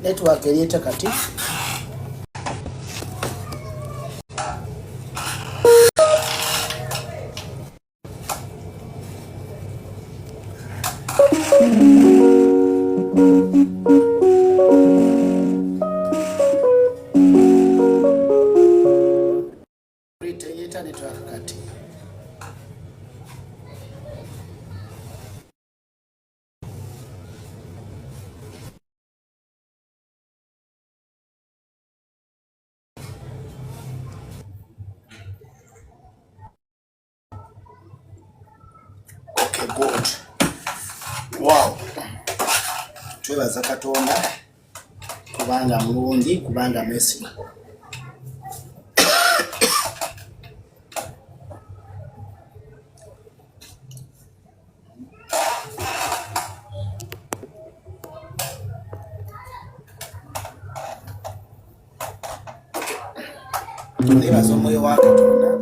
network elieta kati elieta network kati okay good wow twebaza Katonda kubanga mulungi kubanga mesi twebaza omwoyo wa Katonda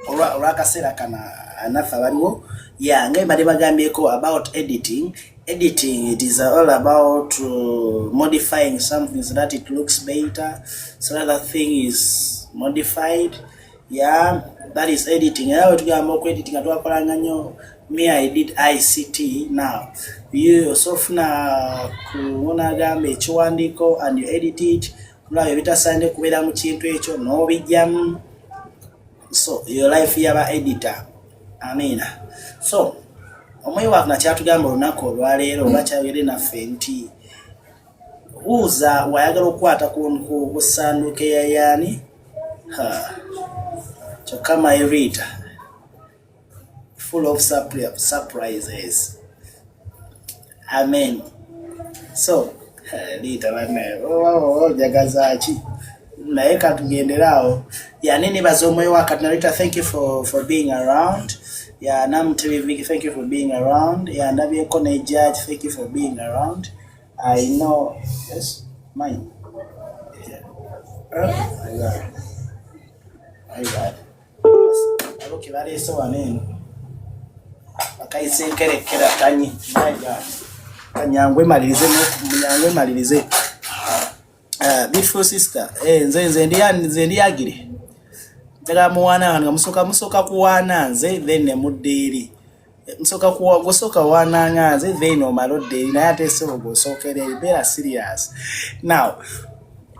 olwakaseera kana anafa baliwo ngai bali bagambyeko about editing. It is all about modifying something so that it looks better, so that the thing is modified. That is editing. Editing me, I did ICT. Now you sofuna kuonagambe ekiwandiiko and you edit it kulaba ebitasaanye kubeera mu kintu ekyo n'obijjamu. So your life yaba editor. Amina. So omwoyo wako nakyatugamba olunaku olwaleero oba kyayogere naffe nti uza wayagala okukwata ku ssanduuko eyayaani kyokka my reader full of surprises. Amen. So Rita jagaza ki naye katugenderaawo nini baza omwoyo wa Katonda. Rita, thank you for being around. Nam TV, thank you for being around. Ndabyeko ne Judge, thank you for being around. I know, yes, mine. I got. Okay, that is so amen. Akaisenkerekera kanyi. My God. Kanyangwe malirize. Beautiful sister. Nze ndiyagire. Tega muwana nga musoka kuwana nze then ne muddeeri. Musoka wana nga nze then omaloddeeri naye ate sebo gosokere beera serious. Now,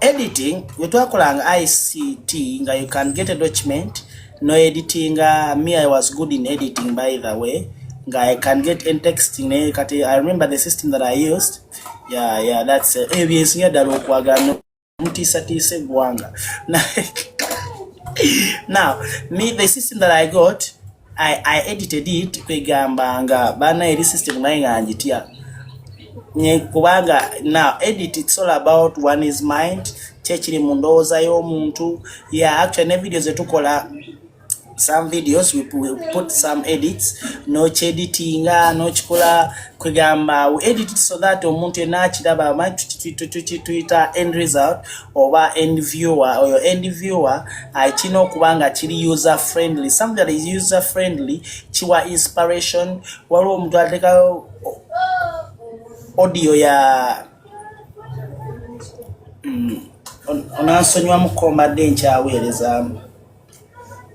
editing wetwakolanga ICT nga you can get a document. No editing, me I was good in editing by the way. I can get in texting. I remember the system that I used. That's ABS dalokwaga mutisa gwanga. Now, me the system that I got, I edited it kwegamba nga bana eri system nga njitia. Kubanga now edit, it's all about one is mind. Chechiri mundoza y'omuntu. Actually ne videos etukola. Some videos we put some edits, no editing, no chikola kwegamba we edit it so that omuntu enachiraba might Twitter end result oba end viewer or your end viewer kino kubanga kiri user friendly, something that is user friendly, chiwa inspiration waliwo omuntu ateka audio ya onansonywa mukoma dencha aweereza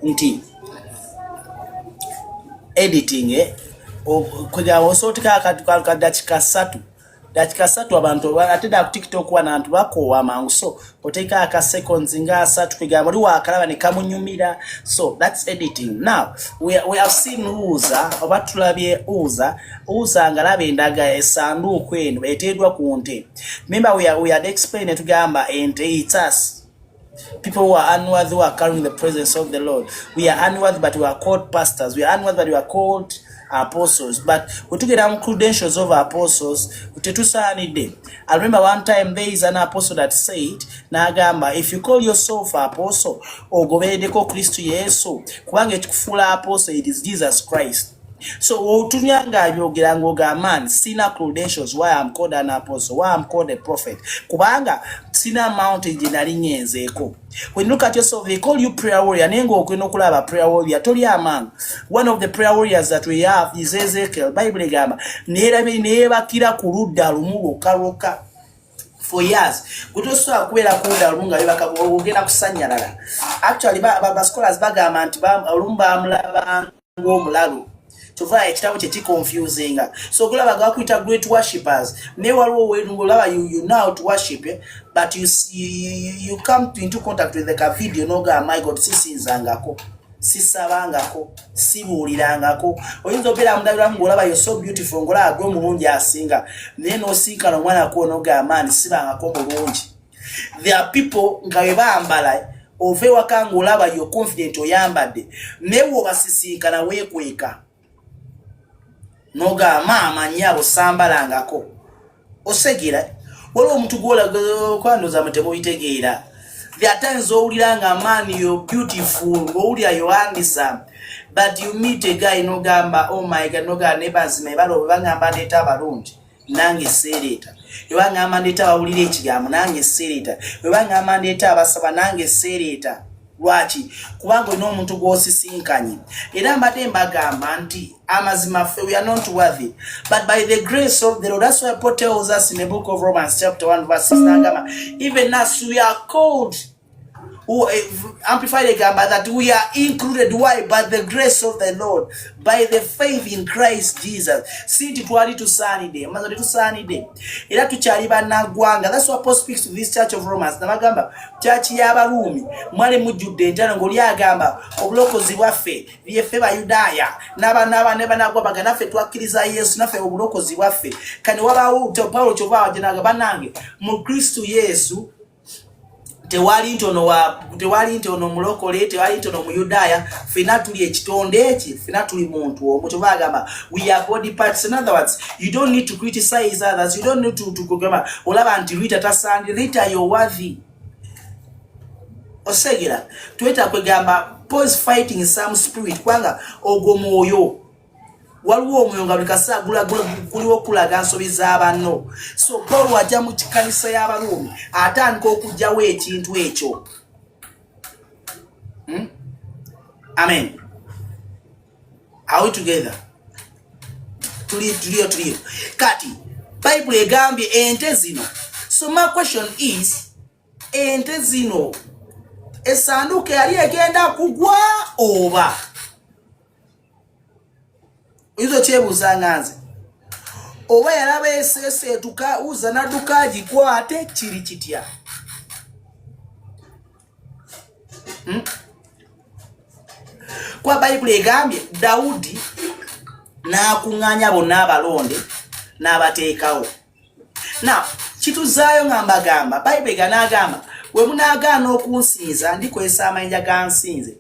nti editing kwega osotika akatuka dakika satu abantu atenda ku TikTok wana abantu bakowa mangu, so oteka aka seconds nga 3 kwega muri wakalaba ne kamunyumira. So that's editing. Now we have seen uza obatulabye uza ngalabe endaga esanduku eno etedwa ku nte. Remember we had explained tugamba ente it's us. People who are unworthy, who are carrying the presence of the Lord. We are unworthy, but we are called pastors. We are unworthy, but we are called apostles. But we took the credentials of apostles. I remember one time there is an apostle that said, Nagamba, if you call yourself apostle, or go Kristo Yesu, kubange chikufula apostle, it is Jesus Christ. So otunyanga yogera ngoga man sina credentials why I'm called an apostle, why I'm called a prophet, kubanga sina mountain jinali nyenzeko. When you look at yourself, they call you prayer warrior. Nengo okwino kulaba prayer warrior toli amang. One of the prayer warriors that we have is Ezekiel. Bible gamba neba kira kuruda lumugo karoka for years. Kutoso akwera kuruda lumunga yebaka ogenda kusanyalala. Actually ba scholars bagamba nti olumba amulaba ng'omulalu. Tova ekitabo kye confusing. So kulaba gakwita great worshippers. Ne waliwo wenulaba you know how to worship, but you come into contact with the video noga my God sisinzangako. Sisabangako, sibulirangako. Oyinza opera mudabira ngolaba you're so beautiful ngola agwe mulungi asinga. Then osika no mwana ko noga man sibangako mulungi. There are people nga bambala ove wakangolaba you're confident oyambadde. Newo basisinkana wekweka. Noga mama nyabo sambalangako osegira waliwo omuntu gwola kwandoza mutemo bitegeera. There are times owuliranga man you're beautiful owulira you're handsome, but you meet a guy nogamba oh my God noga neighbors me balo bangamba ndeta abalungi nange sereta ebangamba ndeta bawulira ekigambo nange sereta ebangamba ndeta abasaba nange sereta. Lwaki kubanga ino omuntu gwosisinkanye era mbadde mbagamba nti amazima ffe we are not worthy, but by the grace of the Lord. That's why Paul tells us in the book of Romans chapter 1 verse 6 nagamba even as we are called amplify the gamba that we are included. Why? By the grace of the Lord, by the faith in Christ Jesus. Sinti twali tusanide mazali tusanide era tukyali bannagwanga. That's what Paul speaks to this church of Romans. Nabagamba church y'Abarumi mwali mujjudde enjala ng'oli agamba obulokozi bwaffe byeffe Bayudaaya naba nagwa baganaffe twakkiriza Yesu naffe obulokozi bwaffe. Kani wabaawo Paulo kyova wajenaga bannange mu Kristo Yesu tewali ntono mulokole, tewali ntono Muyudaaya, fena tuli ekitonde eki, fena tuli muntu omu. Kyovagamba we are body parts. In other words, you don't need to criticize others, you don't need to kugamba olaba nti Rita tasandi. Rita you're worthy. Osegera tweta kwegamba pause fighting some spirit kwanga ogwo mwoyo waliwo omwoyo nga bikasa guliwo kulaga nsobi z'abanno. So Paul wajja mu kanisa y'Abarumi atandika okujjawo ekintu ekyo. Amen. Are we together? Tulio. Kati Bible egambye ente zino. So my question is, ente zino esanduke yali egenda kugwa oba? Izo chebuza nganze oba yalaba esese tuka uza na dukaji kwate kiri kitya. Kwa Bible egambye Daudi na kunganya bonna abalonde n'abateekawo. Now kituzaayo ngamba gamba Bible ganagamba we munagaana okunsinza ndikwesa amayinja gansinze.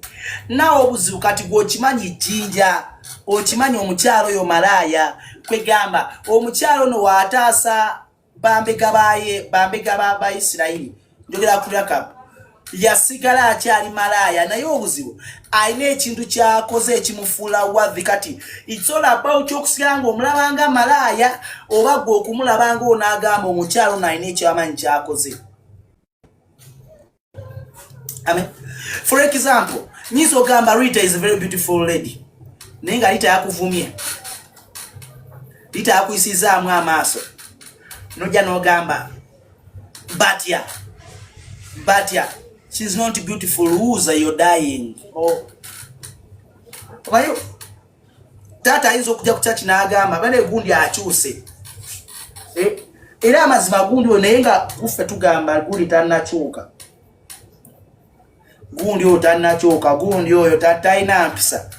Nawo obuzibu kati gwokimanyi jjinja okimanyi omukyalo oyo malaaya kwegamba omukyalo no waataasa bambega ba Isirayiri njogera ku Yakobo yasigala akyali malaaya naye obuzibu alina ekintu kyakoze ekimufuula wadhi. Kati it's all about okusigala ng'omulabanga malaaya oba gwe okumulabanga onaagamba omukyalo nalina ekyamanyi kyakoze. Amen. For example, Niso gamba Rita is a very beautiful lady. Nenga Rita yakuvumye. Rita yakuyisizaamu amaaso. Noja no gamba but yeah, she's not beautiful. Who's you're dying? Oh. Tata ayinza okujja ku church n'agamba bane gundi akyuse. Era amazima gundi we naye nga kuffe tugamba gundi tannakyuka. Gundi oyo tannakyuka, gundi oyo talina mpisa.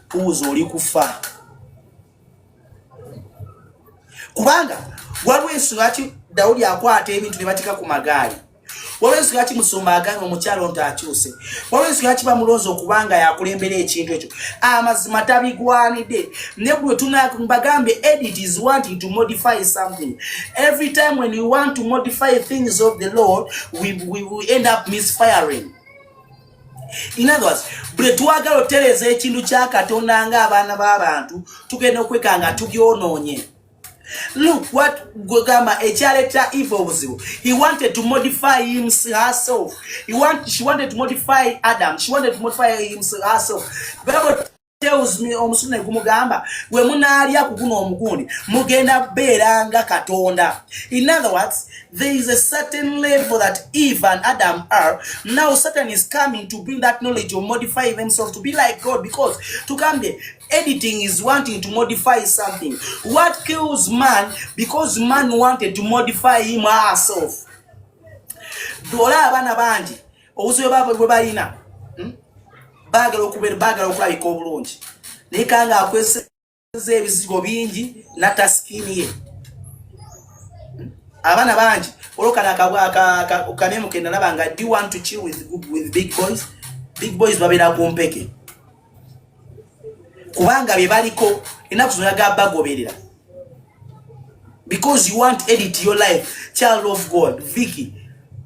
Tuuza oli kufa. Kubanga waliwo ensonga ki Dawudi akwata ebintu ne batika ku magaali. Waliwo ensonga ki Musumba agamba omukyalo nti akyuse. Waliwo ensonga ki bamulonza okubanga yakulembera ekintu ekyo. Amazima tabigwanidde. Ne bwe tunabagambe edit is wanting to modify something. Every time when you want to modify things of the Lord, we end up misfiring. In other words, bwe twagala otereza ekintu kya Katonda ng'abaana b'abantu tugenda okwekanga tubyonoonye. Look what Gogama Echaleta evil was. He wanted to modify herself. She wanted to modify Adam. She wanted to modify herself. Bible tells me omusune gumugamba we munalya kuguno omugundi mugenda beranga Katonda. In other words, there is a certain level that Eve and Adam are. Now Satan is coming to bring that knowledge or modify themselves to be like God, because to come there, editing is wanting to modify something. What kills man? Because man wanted to modify him herself. Dola abana banji obuzibu babo bwe balina bagala okulabika obulungi naye kanga akweseza ebizigo bingi nataskini ye. Abana banji olokana kamemu kenda nabanga, do you want to chill with big boys? Big boys babera kumpeke kubanga bye baliko enaku zonna gabagoberera. Because you want to edit your life. Child of God, Vicky,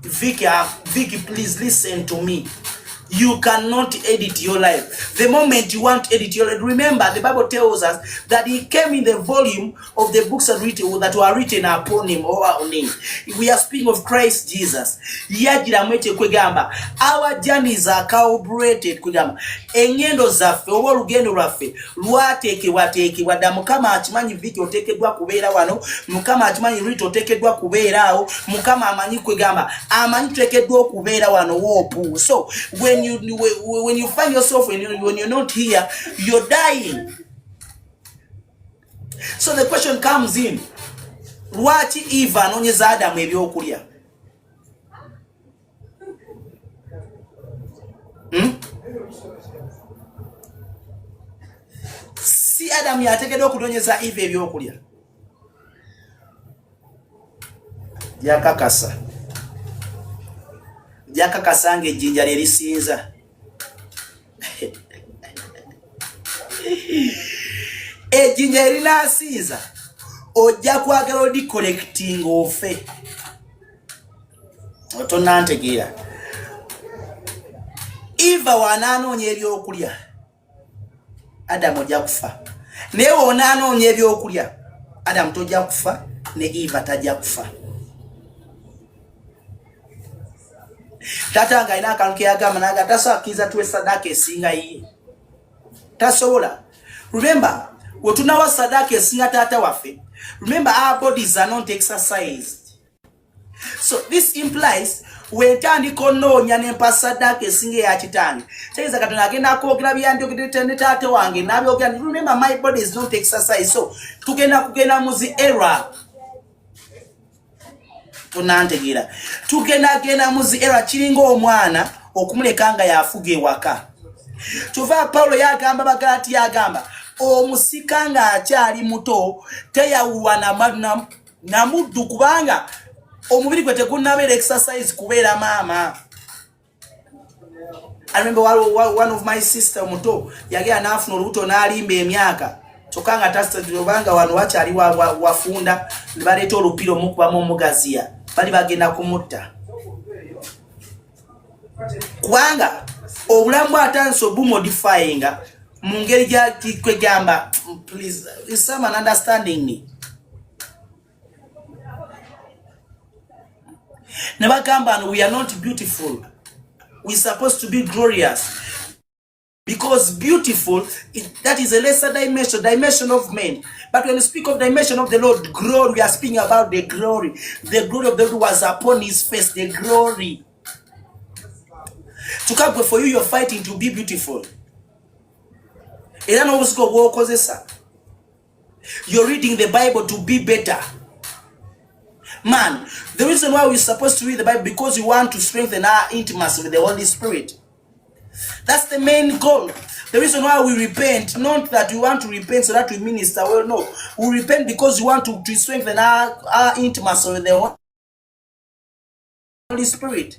please listen to me. You cannot edit your life. The moment you want to edit your life, remember the Bible tells us that he came in the volume of the books that were written upon him or on him. We are speaking of Christ Jesus. Our journeys are calibrated. Engendo zaffe oba olugendo lwaffe lwateekebwa dda. Mukama akimanyi Vicky oteekeddwa kubeera wano, Mukama akimanyi Rita oteekeddwa kubeera awo, Mukama amanyi kwegamba, amanyi tuteekeddwa okubeera wano woopu. So when you find yourself when you're not here, you're dying. So the question comes in, lwaki Eve anoonyeza Adamu ebyokulya? Si Adamu yateekeddwa okunoonyeza Eve ebyokulya? Jakakasa ng'ejjinja lye lisinza. Ejjinja erinasinza ojja kwagala odi collecting ofe. Otonantegeera. Eva wanaanoonya ebyokulya, Adamu ojja kufa. Naye wonanoonya ebyokulya, Adamu tojja kufa, ne Eva tajja kufa. Tata nga ina akantu ke yagamba naga tasakkiriza tuwe sadaka esinga yiye. Tasobola. Remember, wetunawa sadaka esinga tata waffe. Remember, our bodies are not exercised. So this implies wetandika onoonya nempa sadaka esinga eya kitange. Tegeeza Katonda agenda kwogera byandiyogedde ne taata wange n'abyogera. Remember, my body is not exercised. So kugenda mu zi error. Tunantegeera. Tugenda muzi era kiringa omwana okumuleka nga yafuga ewaka. Tuva Paulo yagamba Bagalati yagamba omusika nga akyali muto teyawulwa na muddu kubanga omubiri gwe tegunnabeera exercise kubeera maama. I remember one of my sister muto yagera n'afuna olubuto n'alimba emyaka kyokka nga tasitobanga wano wakyali wafunda ne baleeta olupiro mukubamu omugaziya bali bagenda kumutta. Kubanga obulamu bwatandise obumodifyinga mu ngeri kwegamba, please, is someone understanding me? Ne bagamba we are not beautiful, we're supposed to be glorious. Because beautiful, that is a lesser dimension of men. But when we speak of dimension of the Lord, glory, we are speaking about the glory. The glory of the Lord was upon his face, the glory. To for you, you're fighting to be beautiful. Era n'obusiko bw'okozesa You're reading the Bible to be better. Man, the reason why we're supposed to read the Bible because we want to strengthen our intimacy with the Holy Spirit. That's the main goal. The reason why we repent, not that we want to repent so that we minister. Well, no. We repent because we want to strengthen our intimacy with the Holy Spirit.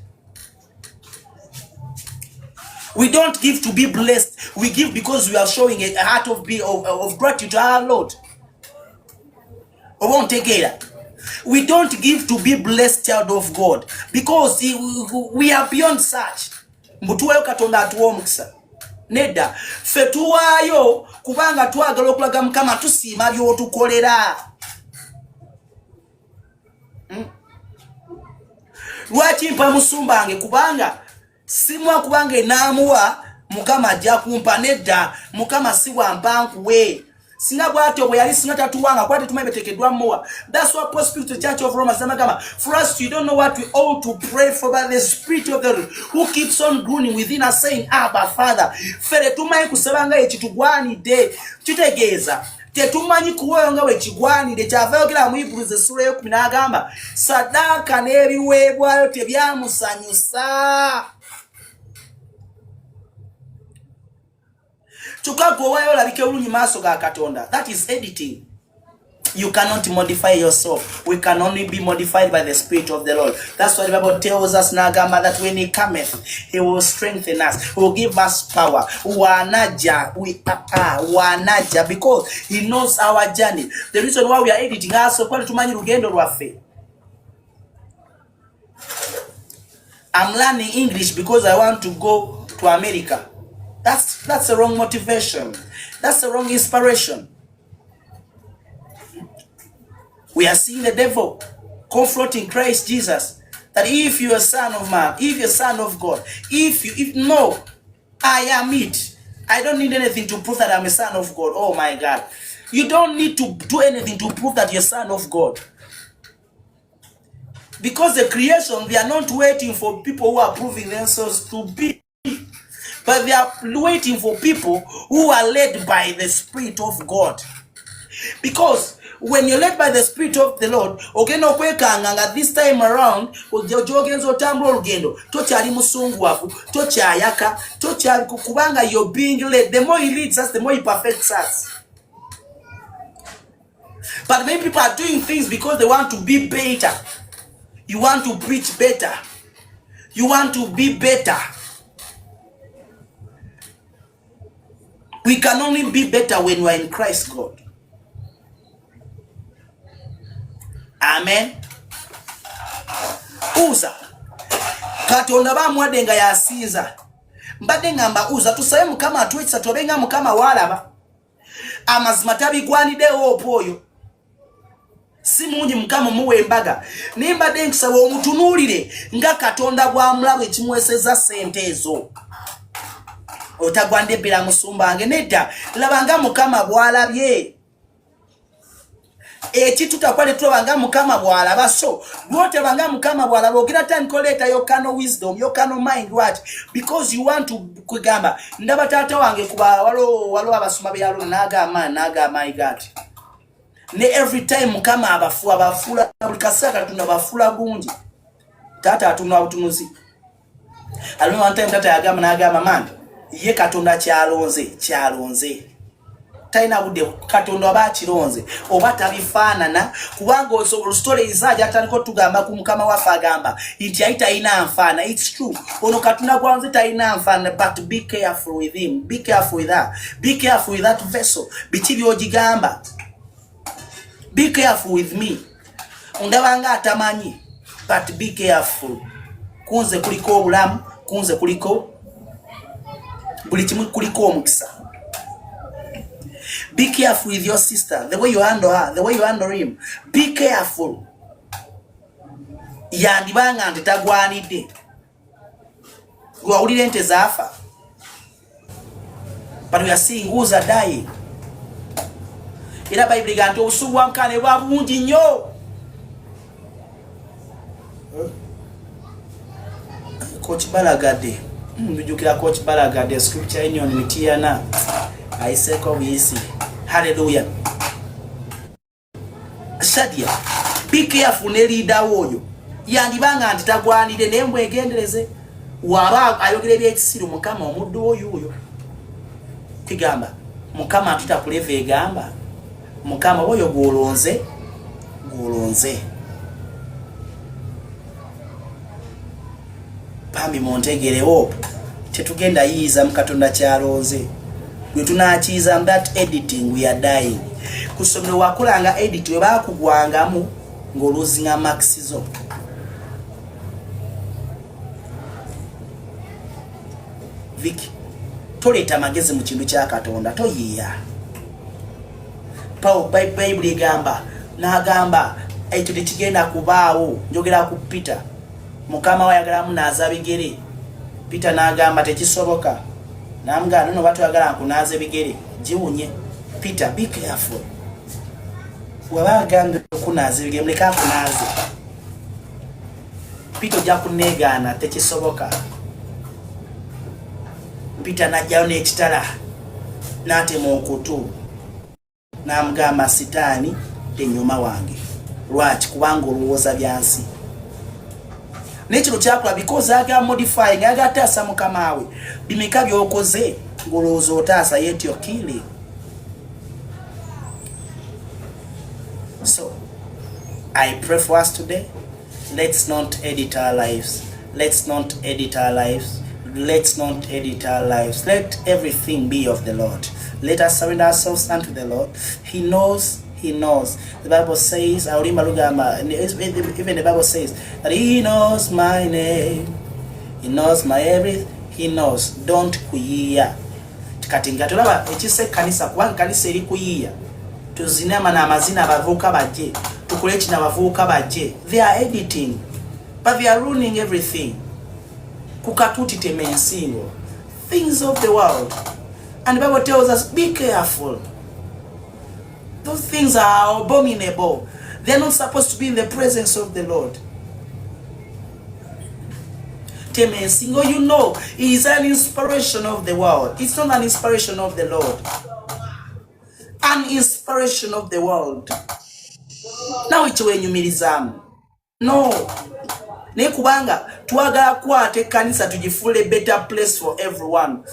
We don't give to be blessed. We give because we are showing a heart of gratitude to our Lord. We won't take it. We don't give to be blessed, child of God, because we are beyond such. Mbutuwayo Katonda atuwa omukisa. Nedda ffe tuwaayo kubanga twagala okulaga Mukama tusiima by'otukolera. Lwaki mpa musumbange kubanga simwa kubanga enaamuwa Mukama ajja kumpa. Nedda Mukama si wampa nkuwe. Singa bwatyo bwe yali singa tatuwanga kwate tumebetekeddwa muwa. That's what Paul speaks to the church of Rome. For us, you don't know what we ought to pray for, by the Spirit of the Lord who keeps on groaning within us saying, Abba Father. Fere tumanyi kusaba nga ekitugwanidde. Kitegeeza tetumanyi kuweeyo nga wekigwanidde. Kyavaayo kira mu Hebrews essula y'okumi n'agamba ssaddaaka n'ebiweebwayo tebyamusanyusa. That is editing. You cannot modify yourself. We can only be modified by the Spirit of the Lord. That's why the Bible tells us Nagama that when He cometh, He will strengthen us. He will give us power. Wanaja, because He knows our journey. The reason why we are editing us, I'm learning English because I want to go to America. That's the wrong motivation. That's the wrong inspiration. We are seeing the devil confronting Christ Jesus that if you're a son of man, if you're a son of God, no, I am it. I don't need anything to prove that I'm a son of God. Oh my God. You don't need to do anything to prove that you're a son of God. Because the creation, they are not waiting for people who are proving themselves to be. But they are waiting for people who are led by the Spirit of God. Because when you're led by the Spirit of the Lord, this time around, you're being led. The more He leads us, the more He perfects us. But many people are doing things because they want to be better. You want to preach better. You want to be better. We can only be better when we are in Christ God. Amen. Uza Katonda bamwadde nga yasinza. Mbadde ngamba uza tusabe Mukama atwekisa tobenga Mukama walaba. Amazima tabigwaniddewo opwoyo. Si mungi Mukama muwe embaga. Nimbadde nkusaba omutunuulire nga Katonda bwamulaba ekimuweseza ssente ezo. Otagwande bela musumbange nedda labanga Mukama bwalabye. Tutakwale tulabanga Mukama bwalaba so gwote banga Mukama bwalaba ogira tankoleta yokano wisdom yokano mind what because you want to kugamba ndaba tata wange kuba walo abasuma byalo naga my God ne every time Mukama abafula bulikasaka tunabafula bungi tata atunwa butunuzi alimo one time tata yagamba nagamba man ye Katonda kyalonze taina bude Katonda abakironze oba tabifaanana kubanga osobola story izaja ataniko tugamba ku Mukama wafa agamba nti ayitaina nfaana. It's true ono Katonda gwanze taina nfaana, but be careful with him, be careful with her, be careful with that vessel. Biki byogigamba, be careful with me ndabanga atamanyi, but be careful. Kunze kuliko obulamu, kunze kuliko buli kimu, kuliko omukisa. Be careful with your sister, the way you handle her, the way you handle him. Be careful. Yandibanga ntitagwanidde gwawulire ente zaafa, but we are seeing who's are dying. Era Bible ganti obusubu bwa Mukama bwa bungi nnyo. Coach Balagadde ndujukira Coach Balagadde scripture union mitiana aiseko bisi. Hallelujah. Sadia, be careful Nelida Woyo. Yandibanga and Tagwani, the name we again is it. Waba, I will get Siru Mukama, Mudo you. Tigamba, Mukama Tita Pleve Gamba, Mukama Woyo Golonze, Golonze. Pami Montegere Hope, Tetugenda Yiza Mkatonda Charoze. We do not cheese and that editing, we are dying. Kusomero wakulanga edit we bakugwangamu ngoluzinga maxizo. Vicky, toleta magezi mu kintu kya Katonda toyiya. Paul Bible gamba n'agamba ekyo tekigenda kubaawo njogera ku Peter. Mukama wayagala munaza bigere. Peter n'agamba tekisoboka. Namugamba no batwagala nkunaze bigere jiwunye. Peter, be careful. Wabaganda kunaze bigere mleka kunaze. Peter ja kunegana tekisoboka. Peter najjao n'ekitala n'atema okutu n'amugamba sitaani ennyuma wange. Lwaki? Kubanga olowooza byansi. N'ekino kyakola because aga modifying aga taasa mukama we bimeka by'okoze ng'olowooza otaasa yet you're killing. So I pray for us today. Let's not edit our lives. Let's not edit our lives. Let's not edit our lives. Let everything be of the Lord. Let us surrender ourselves unto the Lord. He knows. He knows. The Bible says, even the Bible says that He knows my name. He knows my everything. He knows. Don't kuyiya. Katinga tulaba ekise kanisa kubanga kanisa eri kuyiya. Tuzinama na amazina abavuka bajje. Tukole kina abavuka bajje. They are editing. But they are ruining everything. Kukatuti temensingo. Things of the world. And the Bible tells us, be careful. Those things are abominable. They're not supposed to be in the presence of the Lord. Temensingo, you know, is an inspiration of the world. It's not an inspiration of the Lord. An inspiration of the world. Now it's when you milizamu. No. Nekubanga twagala kwate kanisa tujifule better place for everyone.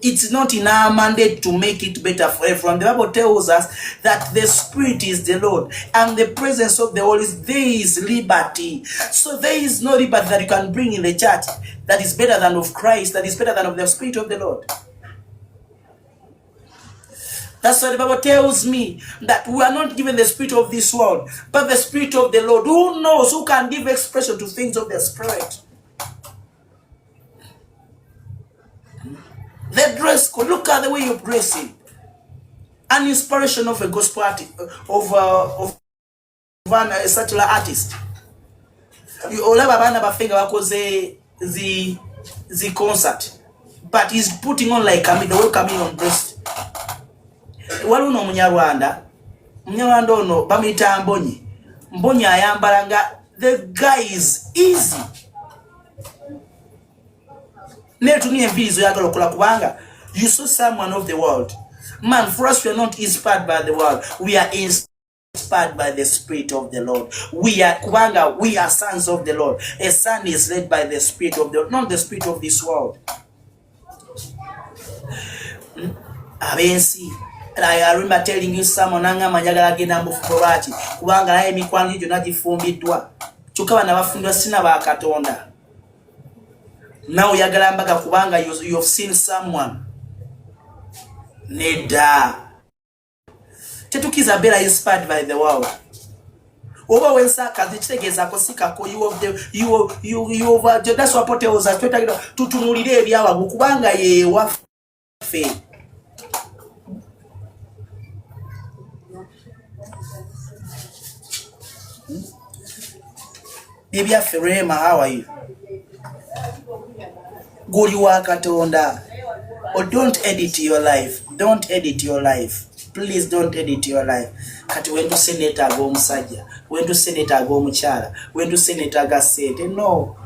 It's not in our mandate to make it better for everyone. The Bible tells us that the Spirit is the Lord and the presence of the Holy Spirit, there is liberty. So there is no liberty that you can bring in the church that is better than of Christ, that is better than of the Spirit of the Lord. That's why the Bible tells me that we are not given the spirit of this world, but the Spirit of the Lord. Who knows, who can give expression to things of the Spirit? The dress code, look at the way you're dressing. An inspiration of a gospel artist, of a secular artist. You all have a band of finger because the concert, but he's putting on like the way coming on breast. Waluno Munyarwanda ono bamita Mbonyi. Mbonyi ayambalanga. The guy is easy. Netu ni embizo yagalo kula kubanga. You saw someone of the world. Man, for us we are not inspired by the world. We are inspired by the Spirit of the Lord. We are sons of the Lord. A son is led by the Spirit of the Lord, not the spirit of this world. Abensi. I remember telling you someone nanga manjagala agenda mbufuko baki kubanga naye mikwano gyo nagifumbiddwa kyokka bana bafundwa sina ba Katonda. Now yagala mbaga kubanga you have seen someone. Neda tetukiza better inspired by the world. Oba wensa kazi kitegeza kosika ko you that's what Paul tells us tutunulire ebyawa kubanga ye wafe. Bibia Ferema, how are you? Guli wa Katonda. Or don't edit your life. Don't edit your life. Please don't edit your life. Kati when to senator go musajja, when to senator go muchala, when to senator ga sente. No.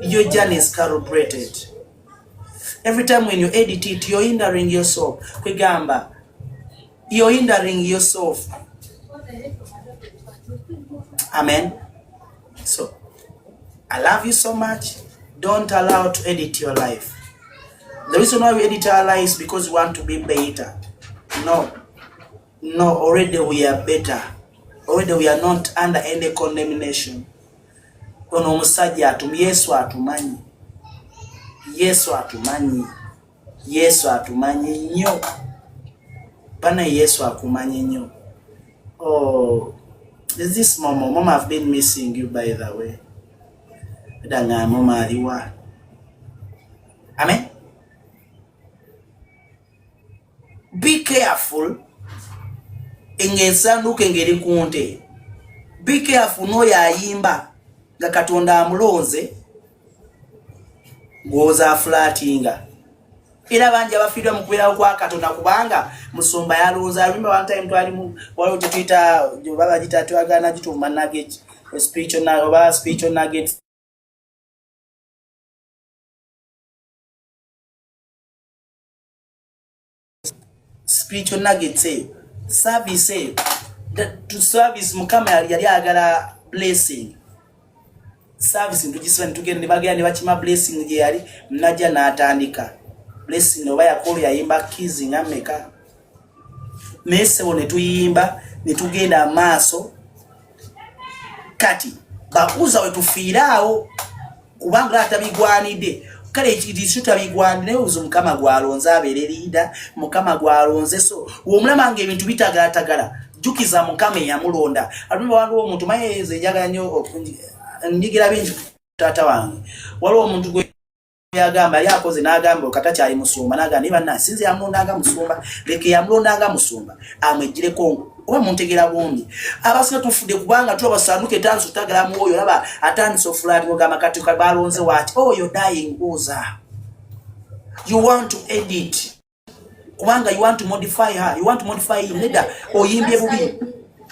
Your journey is calibrated. Every time when you edit it, you're hindering yourself. Kwegamba. You're hindering yourself. Amen. So I love you so much. Don't allow to edit your life. The reason why we edit our lives is because we want to be better. No, already we are better. Already we are not under any condemnation. Ono musajja atumye Yesu atumanyi. Yesu atumanyi nnyo. Bana Yesu akumanyi nnyo. Oh, is this Mama? Mama, I've been missing you, by the way. Danga Mama aliwa. Amen. Be careful. Engesanduke ngeri kunte. Be careful no yayimba nga Katonda amulonze goza flatinga. Era banje abafidwa mu kubeera kwa Katonda kubanga Musumba yalonza. Remember one time twali mu waliwo tetuyita baba gita twagana gituma nugget spiritual nuggets. Spiritual nuggets service to service mukama yali agala blessing service ntujiswa ntugende bagenda bakima blessing je yali mnaja na atandika blessing oba yakolo yayimba kizi ngameka mese one tuyimba nitugenda maaso kati bakuza wetufiiraawo kubanga atabigwanide kale ekitisu tabigwanide uzo mukama gwalonza abere leader mukama gwalonze so omulama ebintu bitagalatagala jukiza mukama yamulonda alumba wandu omuntu mayeze jagala nnyo nyigira bingi tata wange waliwo omuntu gwe yagamba yakoze n'agamba okata ali musumba n'agamba niba nasinze yamulondanga musumba leke yamulondanga musumba amwejjireko oba muntegera bombi abasika tufude kubanga tu abasanduke tanzu tagala mwoyo laba atandise ofulati ngamba kati balonze wati oh you're dying uza you want to edit kubanga you want to modify her, you want to modify him. Neda oyimbye bubi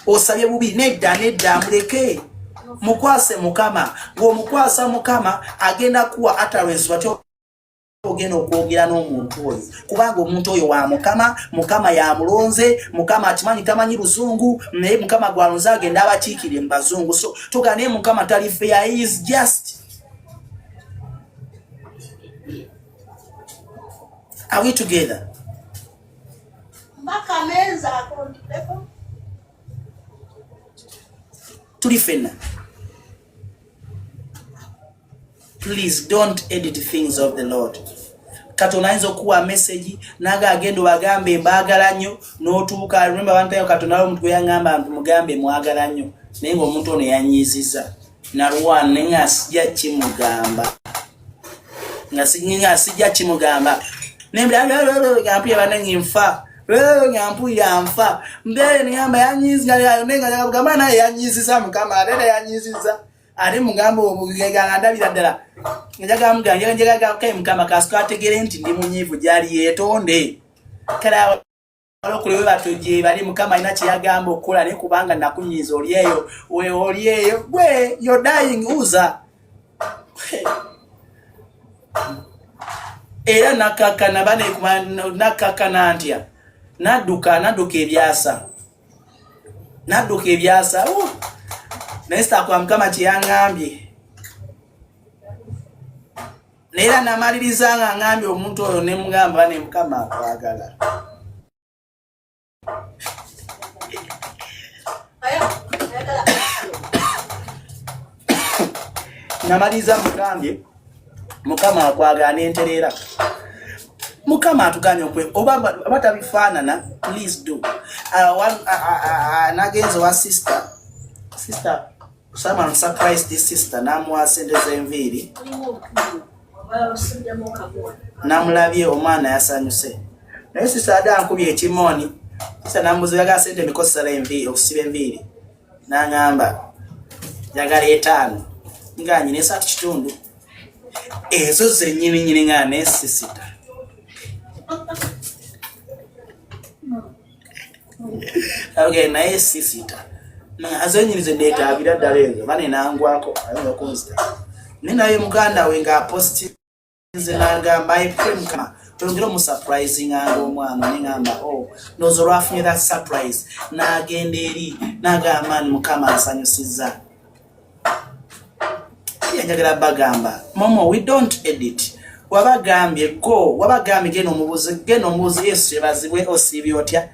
osabye bubi neda muleke mukwase mukama ngo mukwasa mukama agenda kuwa utterance batyo ogenda okwogera n'omuntu oyo kubanga omuntu oyo wa mukama yamulonze mukama atimanyi tamanyi luzungu naye mukama gwalonze agenda abakiikire mu bazungu so tugane mukama tali fair, he is just. Are we together? Tulifena. Please don't edit things of the Lord. Katonda ayinza okuwa message naga agendo bagambe mbagala nnyo n'otuuka. Remember one time Katonda omuntu gwe yangamba mugambe mwagala nnyo naye ng'omuntu ono yanyiziza nalwana naye nga sijja kimugamba sijja kimugamba nembe banange nfa ngampuya nfa mbere ngamba yanyiziza nenga ngamba naye yanyiziza mukama ate yanyiziza ate mugambo omugega ndabira ddala njaga muganga kai mukama kasika ategere nti ndi munyivu jali yetonde kala alokulewe batoje bali mukama ina kiyagamba okukola ne kubanga nakunyiza olieyo gwe you're dying uza era nakakana bane nakakana ntia naduka ebyasa nesta kwa mukama kiyangambye nera namaliriza ngambye omuntu oyo ne mugamba ne mukama akwagala namaliza mugambye mukama akwagala nenterera mukama atuganye okwe oba batabifaanana please do nagenzo wa sister someone surprised this sister namwasendeza enviiri namulabye omwana yasanyuse naye sister adankubye ekimoni sister nambuzibaga sente mikosala enviiri okusiba enviiri nangamba jagala 5 nga nyine 3 ezo zenyini nga nesisita okay naye sisita azenyirize ndeta abira dalezo bane nangwako ayo konsta ninaye muganda wenga post zinanga my friend kama tongera mu surprising anga omwana ningamba oh nozo lwafunye that surprise na agenda eri naga man mukama asanyusiza yanjagala bagamba momo we don't edit wabagambye go wabagambye geno mubuzi Yesu yebazibwe osibi otya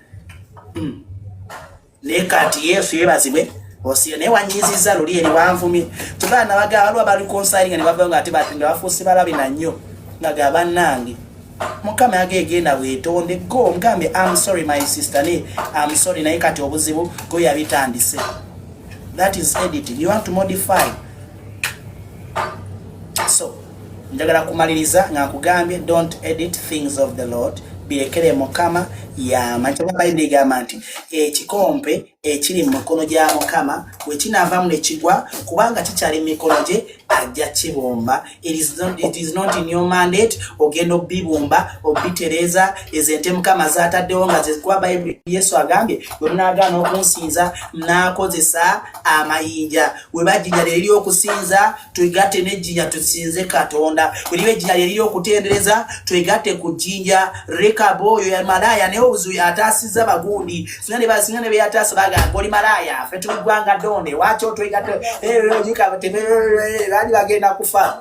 ne kati Yesu yebazibwe osiyo ne wanyiziza luli eri wanvumi tubana bagamba lwa bali consigning ne bavanga ati batinga bafusi balabi na nnyo ngagaba nange mukama agegenda wetonde go mgambe I'm sorry my sister ne I'm sorry na ikati obuzibu go yabitandise. That is editing. You want to modify. So njagala kumaliriza ngakugambye don't edit things of the Lord. Birekere mukama ya manchaba Bible gamba nti ekikompe ekiri mu mikono gya mukama we kinavamu ne kigwa kubanga kikyali mu mikono gye ajja kibomba. It is not in your mandate ogenda obibumba obitereza ezente mukama zataddewo nga zikuba Bible Yesu agambye we munagaana okunsinza mnakozesa amayinja we bajjinya liri okusinza tuigatte n'ejjinya tusinze Katonda we libe ejjinya liri okutendereza tuigatte ku jjinja Rekabu oyo ya malaya ne obuzu atasiza bagundi sinane basingane be atasa baga ngoli malaya fe tubigwanga donde wacho tuigatte bali bagenda kufa.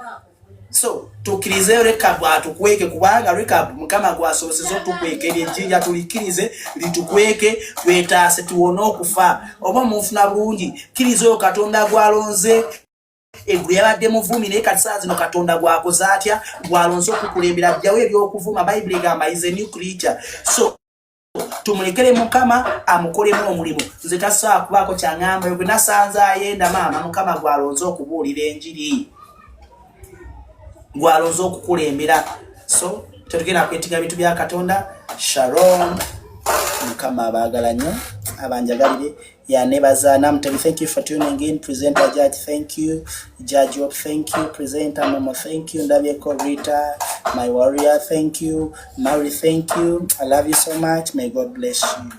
So tukirize Rekabu atukweke kubanga Rekabu mukama gwasoboseza tukweke ejjinja tulikirize litukweke twetase tuwona okufa oba mufuna bulungi kirizo Katonda gwalonze egwe yabadde muvumi ne katisa zino Katonda gwakoze atya gwalonze okukulembera byawe ebyokuvuma Bible gamba is a new creature. So tumulekere mukama amukolemu omulimu nze tasaa kubako kyangamba yo nasanza ayenda mama mukama gwalonze okubuulira enjiri gwalonze okukulembera. So tetugenda kwetiga bintu bya Katonda. Shalom mukama abagala nnyo abanjagalire ya nebaza namutemi. Thank you for tuning in. Presenter Judge, thank you. Judge Job, thank you. Presenter Momo, thank you. Ndabyeko Rita, my warrior, thank you. Mary, thank you. I love you so much. May God bless you.